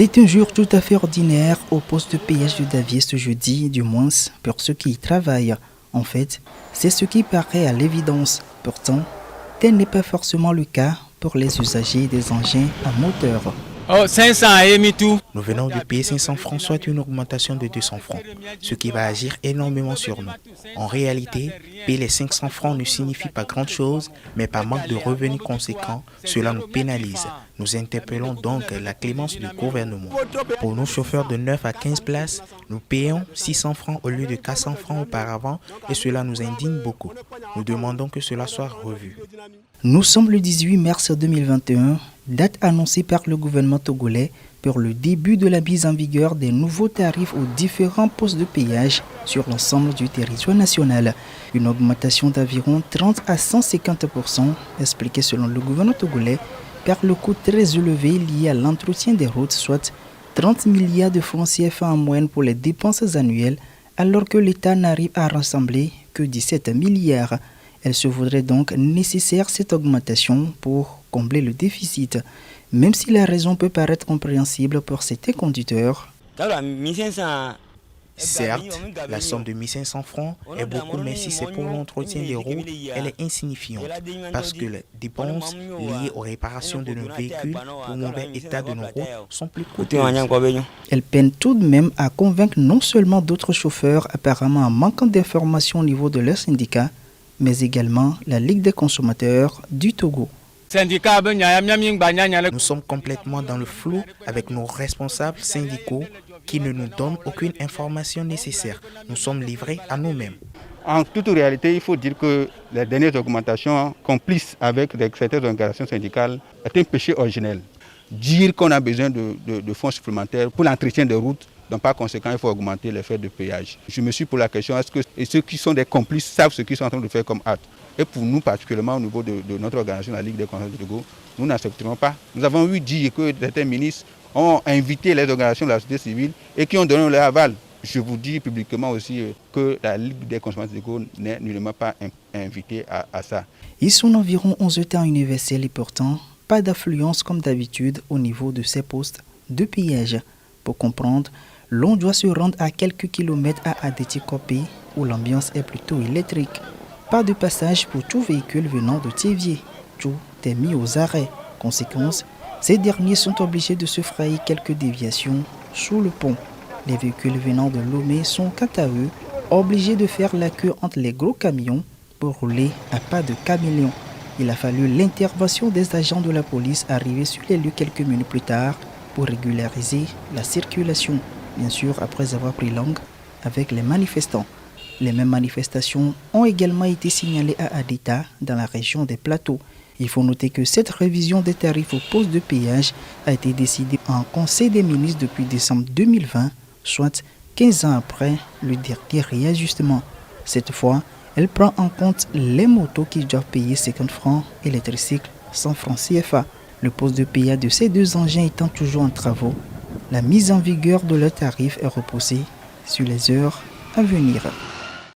C'est un jour tout à fait ordinaire au poste de péage de Davier ce jeudi, du moins pour ceux qui y travaillent. En fait, c'est ce qui paraît à l'évidence. Pourtant, tel n'est pas forcément le cas pour les usagers des engins à moteur. Oh, 500 et tout. Nous venons de payer 500 francs, soit une augmentation de 200 francs, ce qui va agir énormément sur nous. En réalité, payer les 500 francs ne signifie pas grand-chose, mais par manque de revenus conséquents, cela nous pénalise. Nous interpellons donc la clémence du gouvernement. Pour nos chauffeurs de 9 à 15 places, nous payons 600 francs au lieu de 400 francs auparavant et cela nous indigne beaucoup. Nous demandons que cela soit revu. Nous sommes le 18 mars 2021, date annoncée par le gouvernement togolais pour le début de la mise en vigueur des nouveaux tarifs aux différents postes de péage sur l'ensemble du territoire national. Une augmentation d'environ 30 à 150%, expliquée selon le gouvernement togolais, par le coût très élevé lié à l'entretien des routes, soit 30 milliards de francs CFA en moyenne pour les dépenses annuelles, alors que l'État n'arrive à rassembler que 17 milliards. Elle se voudrait donc nécessaire cette augmentation pour combler le déficit, même si la raison peut paraître compréhensible pour certains conducteurs. Certes, la somme de 1500 francs est beaucoup, mais si c'est pour l'entretien des routes, elle est insignifiante parce que les dépenses liées aux réparations de nos véhicules pour le mauvais état de nos routes sont plus coûteuses. Elle peine tout de même à convaincre non seulement d'autres chauffeurs apparemment en manquant d'informations au niveau de leur syndicat, mais également la Ligue des consommateurs du Togo. Nous sommes complètement dans le flou avec nos responsables syndicaux qui ne nous donnent aucune information nécessaire. Nous sommes livrés à nous-mêmes. En toute réalité, il faut dire que les dernières augmentations complices avec certaines organisations syndicales est un péché originel. Dire qu'on a besoin de fonds supplémentaires pour l'entretien des routes, donc par conséquent, il faut augmenter les frais de péage. Je me suis posé la question, est-ce que ceux qui sont des complices savent ce qu'ils sont en train de faire comme acte? Et pour nous, particulièrement au niveau de notre organisation, la Ligue des consommateurs du Togo, nous n'accepterons pas. Nous avons eu dit que certains ministres ont invité les organisations de la société civile et qui ont donné leur aval. Je vous dis publiquement aussi que la Ligue des consommateurs du Togo n'est nullement pas invitée à ça. Ils sont environ 11 temps universels et pourtant, pas d'affluence comme d'habitude au niveau de ces postes de péage. Pour comprendre, l'on doit se rendre à quelques kilomètres à Adéti-Kopé où l'ambiance est plutôt électrique. Pas de passage pour tout véhicule venant de Thiévié. Tout est mis aux arrêts. Conséquence, ces derniers sont obligés de se frayer quelques déviations sous le pont. Les véhicules venant de Lomé sont quant à eux obligés de faire la queue entre les gros camions pour rouler à pas de caméléon. Il a fallu l'intervention des agents de la police arrivés sur les lieux quelques minutes plus tard pour régulariser la circulation, bien sûr après avoir pris langue avec les manifestants. Les mêmes manifestations ont également été signalées à Adéta, dans la région des Plateaux. Il faut noter que cette révision des tarifs aux postes de péage a été décidée en Conseil des ministres depuis décembre 2020, soit 15 ans après le dernier réajustement. Cette fois, elle prend en compte les motos qui doivent payer 50 francs et les tricycles 100 francs CFA. Le poste de péage de ces deux engins étant toujours en travaux, la mise en vigueur de leurs tarifs est repoussée sur les heures à venir.